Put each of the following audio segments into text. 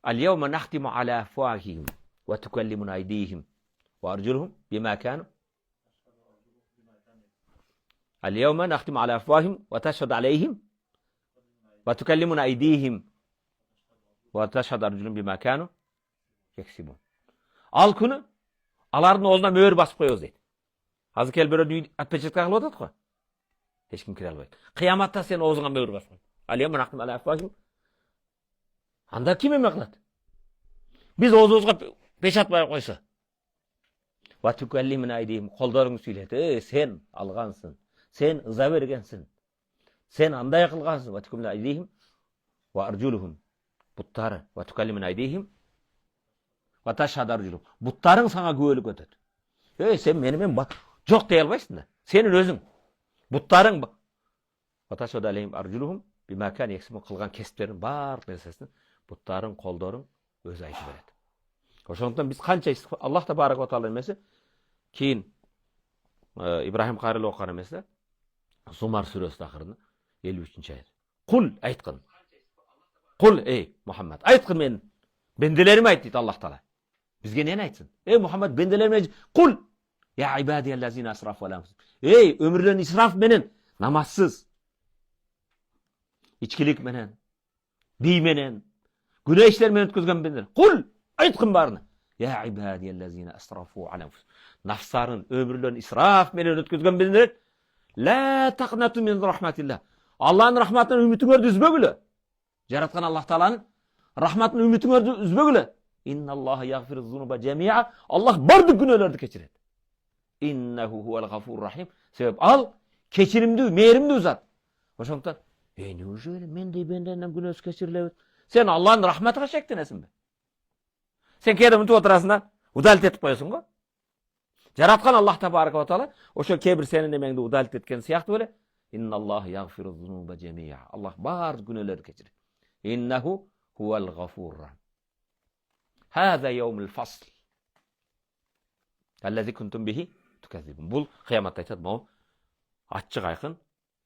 اليوم نختم على أفواههم وتكلمنا أيديهم وأرجلهم بما كانوا اليوم نختم على أفواههم وتشهد عليهم وتكلمنا أيديهم وتشهد أرجلهم بما كانوا يكسبون. Al күні алардың оğzuna мөр басып қоямыз дейді. Азыр келіп біреудің үй отпечатка қылып отырады ғой. Ешкім кіре албайды. Қияматта сен оğzuna мөр басып қой. Алияма нахтим аля афвахим. Анда кім еме қылады? Біз оğzumuzға печат қойса. Ва тукаллимуна айдихим, қолдарың сөйледі. Сен алғансың. Сен ыза бергенсің. Сен андай қылғансың. Ва тукаллимуна айдихим ва аржулухум. Бұттары. Ва тукаллимуна айдихим ва ташхаду аржулухум. Бұттарың саңа куәлік өтеді. Сен менімен жоқ дей албайсың да. Сенің өзің. Бұттарың ва ташхаду алейхим аржулухум бима кан ексімін қылған кесіптердің барлық нәрсесін бұттарың, қолдарың өзі айтып береді. Ошондуктан биз канча Аллах табарак ва таала эмеси кийин Ибрахим Карил окуган эмеси Зумар сүрөсүнүн акырында 53-аят. Кул айткын. Кул эй Мухаммад айткын мен бенделерим айт дейт Аллах таала. Бизге нени айтсын? Эй Мухаммад бенделериме кул я ибадияллазина асрафу ала анфусихим. Эй өмүрлөрүн исраф менен, намазсыз, ичкилик менен, бий менен, günah işler menен өткөзгөн бендер. Кул айткын баарына. Я ибадияллазина асрафу ала анфусихим. Нафсарын, өмүрлөрүн исраф менен өткөзгөн бендер. Ла тaqnatu min rahmatillah. Allah'ın rahmatынан үмүтүңөрдү үзбөгүлө. Жараткан Аллах тааланын рахматынан үмүтүңөрдү үзбөгүлө. Инналлаха яғфиру зунуба жамиа. Аллах бардык күнөөлөрдү кечирет. Иннаху хувал гафур рахим. Себеп ал кечиримдүү, мээримдүү зат. Ошондуктан, неужели мендей бенденден күнөөсү кечирилебит? Сен Аллах'ın рахматыга шектенесиңби? Сен кээде мынтип отурасың да, удалить этип коесуң го. Жараткан Аллах табарак ва таала ошо кээ бир сенин эмеңди удалить эткен сыяктуу эле. Инналлаха яғфиру зунуба жамиа. Аллах бардык күнөөлөрдү кечирет. Иннаху хувал гафур рахим. Хаза яумул фасл. Аллази кунтум бихи туказзибун. Бул кыяматта айтат, могу аччык айкын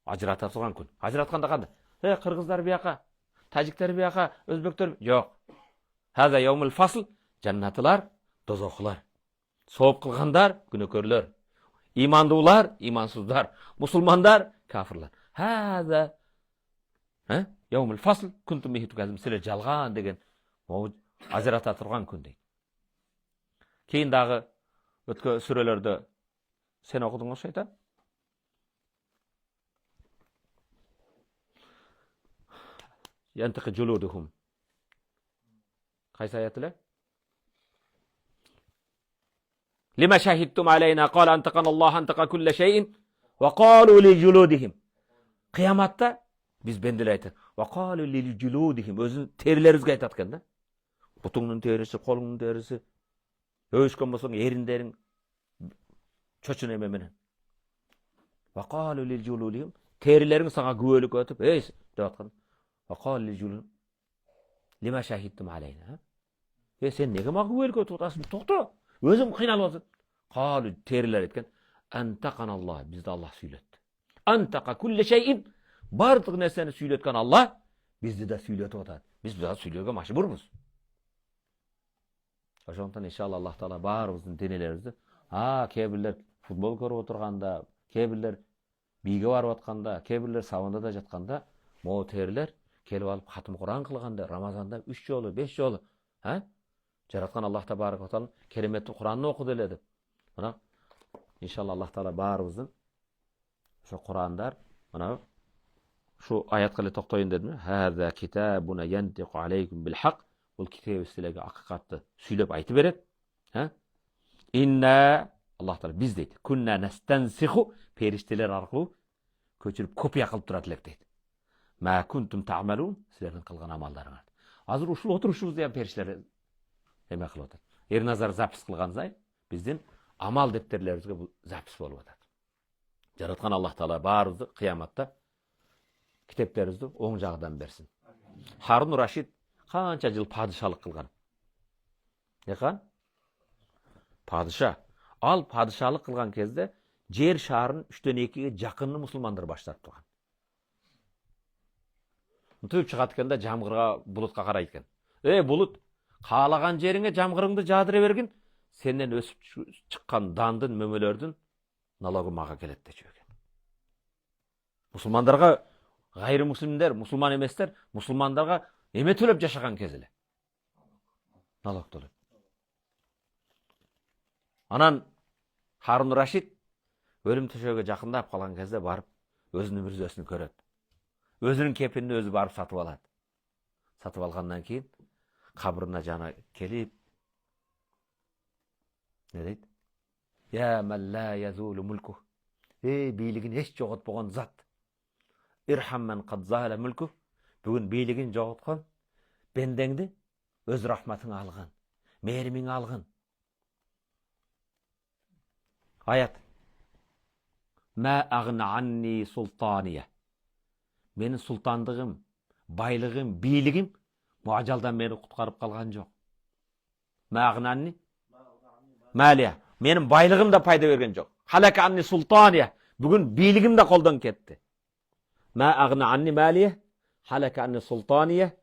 ажырата турган күн. Ажыратканда кандай? Кыргыздар бияка, тажиктер бияка, өзбектер жок. Хаза яумул фасл. Жаннатылар, дозокулар. Сооп кылгандар, күнөөкөрлөр. Имандуулар, имансыздар. Мусулмандар, кафирлар. Хаза яумул фасл кунтум бихи туказзибун. Силер жалган деген могу ажырата турган күн дейт. Кийин дагы өткө сүрөлөрдө сен окудуң ошо айтат. Янтык жулудухум. Кайсы аят эле? Лима шахидтум алейна кала антакан Аллах антака кулла шейин ва калу ли жулудихим. Кыяматта биз бенделер айтат. Ва калу ли жулудихим. Өзүнүн терилерибизге айтат экен да. Бутуңдун териси, колуңдун териси, өшкөн болсоң эриндериң чочун эме менен. Ва калу ли жулудихим. Терилериң сага күбөлүк өтүп, деп аткан. Ва калу ли жулудихим. Лима шахидтум алейна. Сен неге мага күбөлүк өтүп атасың? Токто. Өзүм кыйналып атам. Калу терилер эткен. Антакан Аллах, бизди Аллах сүйлөттү. Антака кулли шейин. Бардык нерсени сүйлөткөн Аллах бизди да сүйлөтүп атат. Биз да сүйлөөгө мажбурбуз. Ошондуктан иншалла Аллах таала баарыбыздын денелерибизди, кээ бирлер футбол көрүп отурганда, кээ бирлер бийге барып атканда, кээ бирлер сабындада жатканда, могу терилер келип алып хатым Куран кылганда, Рамазанда 3 жолу, 5 жолу, жараткан Аллах табарак ва таала кереметтүү Куранны окуду эле деп. Мына иншалла Аллах таала баарыбыздын ошо Курандар, мына шу аятка эле токтоюн дедим. Хаза китабуна янтиqu алейкум бил хак. Бұл китебі сілерге ақиқатты сөйлеп айтып береді. Инна, Аллах Таала біз дейді, күнна настансиху, періштелер арқылы көчіріп копия қылып тұрады елек дейді. Ма күнтум таъмалун, сілердің қылған амалдарыңа. Азыр ушул отурушубуз деген періштелер эме кылып атат. Ерназар запис кылган зай, биздин амал дептерлерибизге бул запис болуп атат. Жараткан Аллах Таала баарыбызды кыяматта китептерибизди оң жагынан берсин. Харун Рашид канча жыл падышалык кылган. Некан? Падыша. Ал падышалык кылган кезде жер шарын 3/2-ге жакынны мусулмандар баштап турган. Мынтип чыгат экенде жамгырга, булутка карайт экен. Булут, Каалаган жериңе жамгырыңды жаадыра бергин. Сенден өсүп чыккан дандын, мөмөлөрдүн налогу мага келет дечү экен. Мусулмандарга гайры муслимдер, мусулман эместер, мусулмандарга эме төлөп жашаган кез эле. Налог төлөп. Анан Харун Рашид өлүм төшөгүгө жакындап калган кезде барып өзүнүн мүрзөсүн көрөт. Өзүнүн кепинин өзү барып сатып алат. Сатып алгандан кийин кабырына жана келип не дейт? Я ман ла язулу мулку. Бийлигин эч жоготпогон зат. Ирхам ман кад зала мулку. Бүгүн бийлигин жоготкон бендеңди өз рахматыңа алган, мээримиңе алган. Аят. Ма агна анни султания. Менин султандыгым, байлыгым, бийлигим муажалдан мени куткарып калган жок. Ма агна анни малия. Менин байлыгым да пайда берген жок. Халака анни султания. Бүгүн бийлигим да колдон кетти. Ма агна анни малия. Халака анни султания.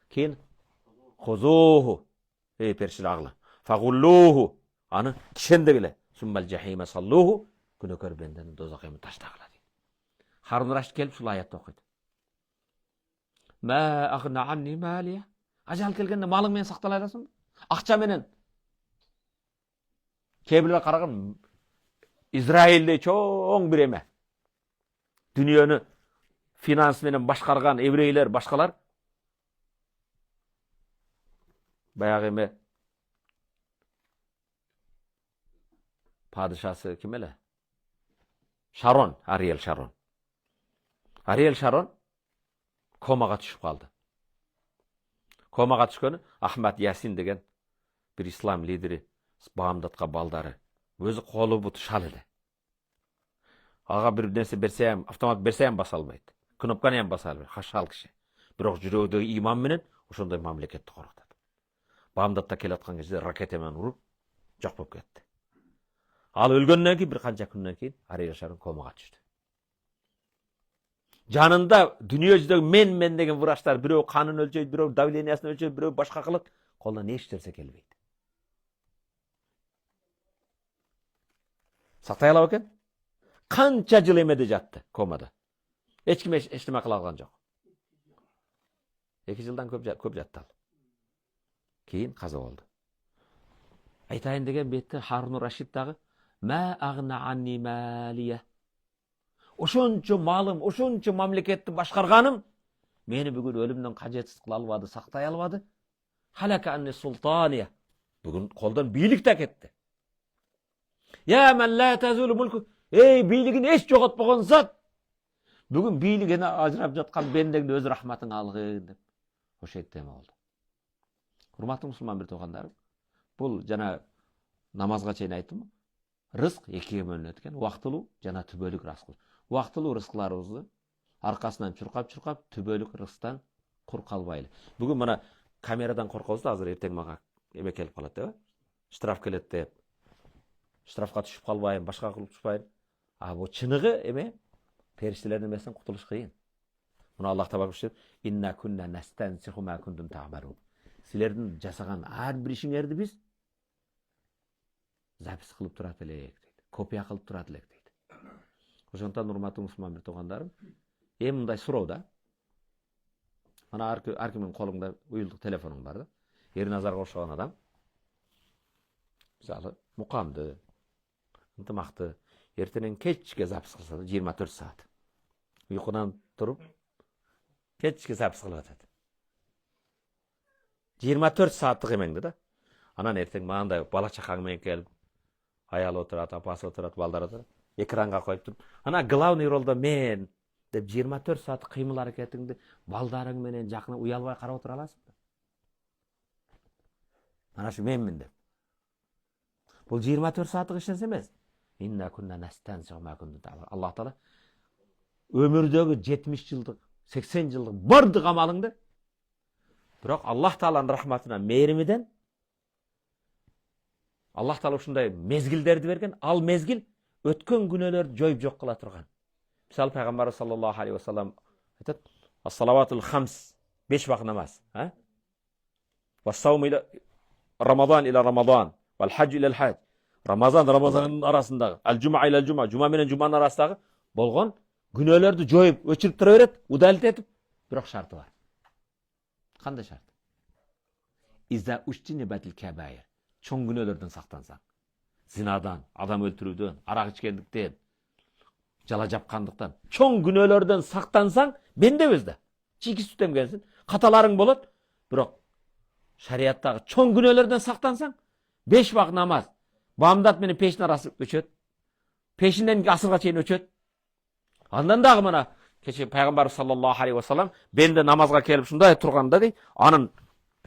Кийин хузуху. Першил агла. Фагуллуху. Аны кишендегиле. Суммал жахима саллуху. Күнөкөр бендени дозок эми таштагыла дейт. Харун Рашид келип ушул аятты окуйт. Ма агна анни малия. Ажал келгенде малың менен сактала аласың? Акча менен. Кебилер караган Израилде чоң бир эме. Дүйнөнү финанс менен башкарган еврейлер, башкалар баягы эме падышасы ким эле? Шарон, Ариэл Шарон. Ариэл Шарон комага түшүп калды. Комага түшкөнү Ахмад Ясин деген бир ислам лидери, баамдатка балдары. Өзү колу буту шал эле. Ага бир нерсе берсе ham, автомат берсе ham баса албайт. Кнопканы ham баса албайт. Хашал киши. Бирок жүрөгүдөгү иман менен ошондой мамлекетти корготот. Баамдатта келаткан кезде ракета менен уруп жок болуп кетти. Ал өлгөндөн кийин бир канча күндөн кийин Ариэл Шарон комага түштү. Жанында дүйнө жүзүндөгү мен деген врачтар бирөө канын өлчөйт, бирөө давлениясын өлчөйт, бирөө башка кылат. Колунан эч нерсе келбейт. Сактай алабы экен? Канча жыл эмеде жатты комада. Эч ким эчтеме кыла алган жок. 2 жылдан көп жатты ал. Кийин каза болду. Айтайын деген бетте Харун Рашид дагы ма агна анни малия. Ошончо малым, ошончо мамлекетти башкарганым мени бүгүн өлүмдөн кажетсиз кыла албады, сактай албады. Халака анни султания. Бүгүн колдон бийлик да кетти. Я ман ла тазулу мулку. Бийлигин эч жоготпогон зат. Бүгүн бийлигине ажырап жаткан бендеңди өз рахматыңа алгын деп ошентип эме болду. Урматтуу мусулман бир туугандарым, бул жана намазга чейин айттым. Рызк экиге бөлүнөт экен. Убактылуу жана түбөлүк рызк. Убактылуу рызкыларыбызды аркасынан чуркап, түбөлүк рызктан кур калбайлы. Бүгүн мына камерадан коркобуз да, азыр эртең мага эме келип калат деп. Штраф келет деп. Штрафка түшүп калбайын, башка кылып түшпөйүн. Бу чыныгы эме периштелердин эмесинен кутулуш кыйын. Муну Аллах табарак ва инна кунна настансиху ма кунтум та'малун. Силердин жасаган ар бир ишиңерди биз запись кылып турат элек дейт. Копия кылып турат элек дейт. Ошондон урматтуу мусулман бир туугандарым, мындай суроо да. Мана ар кимдин колунда уюлдук телефонуң бар да. Эрназарга окшогон адам мисалы мукамды, ынтымакты эртенен кечке запись кылса 24 саат. Уйкудан туруп кечке запись кылып атат. 24 сааттык эмеңди да. Анан эртең мындай бала чакаң менен келип, аялы отурат, апасы отурат, балдар отурат, экранга коюп туруп, ана главный ролдо мен деп 24 саат кыймыл аракетиңди балдарың менен жакын уялбай карап отура аласың. Mana şu menmin dep. Bul 24 saatlik iş emez. İnna kunna nastansi'u ma kuntum ta'malun. Allah Taala ömürdögü 70 yıllık, 80 yıllık bardık amalыңды. Biroq Allah Taala'nın rahmatına, meyriminden Allah Taala ушундай mezgilderdi bergen. Al mezgil ötkön günölөрдү жоюп жок кыла турган. Misal Peygamber sallallahu aleyhi ve sellem aytat: "As-salavatul khams" 5 vakit namaz, ha? Вассаум иля Рамадан иля Рамадан. Вал хадж иля хадж. Рамазанның арасындағы, әл-жума иля жума, жума менен жуманың арасындағы болған күнәләрді жойып, өчіріп тұра береді, удалит етіп, бірақ шарты бар. Қандай шарт? Изда уштине батил кабайр. Чоң күнәләрден сақтансаң. Зинадан, адам өлтіруден, арақ ішкендіктен, жала жапқандықтан, чоң күнәләрден сақтансаң, мен де өзді. Чикі сүт емгенсін, қаталарың болады, бірақ шариаттағы чоң күнәләрден сақтансаң, 5 вақ намаз, бамдат менен пештин арасы өчөт. Пешинден асырға чейин өчөт. Андан дагы мына кече пайгамбар саллаллаху алейхи вассалам бенде намазга келип шундай турганда дейт, анын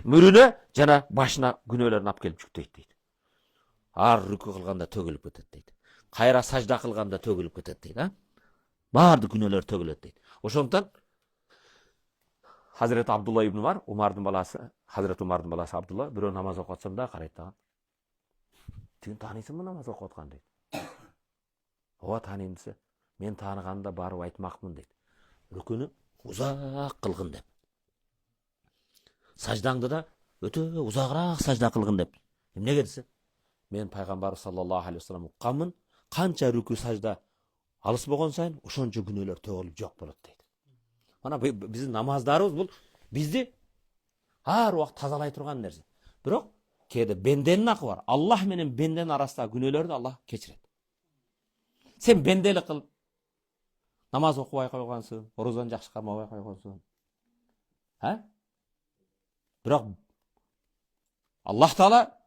мүрүнө жана башына күнөөлөрүн алып келип жүктөйт дейт. Ар рүкү кылганда төгүлүп кетет дейт. Кайра сажда кылганда төгүлүп кетет дейт, а? Баардык күнөөлөр төгүлөт дейт. Ошондон Hazreti Abdullah ibn Umar'dın balası, Hazreti Umar'dın balası Abdullah, bir o namaz okutsam da karayt dağın. Sen tanıysın mı namaz okutkan deydi. Ova tanıyım dese, men tanıganda barıp aytmakmın deydi. Rükünü uzak kılgın dep. Sajdаңды da öte uzagırak sajda kılgın dep. Ne gedisi? Men Peygamber sallallahu aleyhi ve sellem uqqanmın, kança rükü sajda alыс болған сайын, ошончо күнөөлөр төгүлүп жок болот дейт. Mana bizdin namazlarımız bu bizdi har vaqt тазалай турган нерсе. Бирок кээде бенденин акы бар. Аллах менен бенден арасындагы күнөөлөрдү Аллах кечирет. Сен бенделик кылып намаз окубай койгонсуң, орозон жакшы кармабай койгонсуң. Бирок Аллах Таала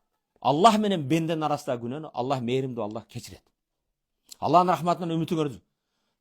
Аллах менен бенден арасындагы күнөөнү Аллах мээримдүү, Аллах кечирет. Аллахтын рахматынан үмүтүңөрдү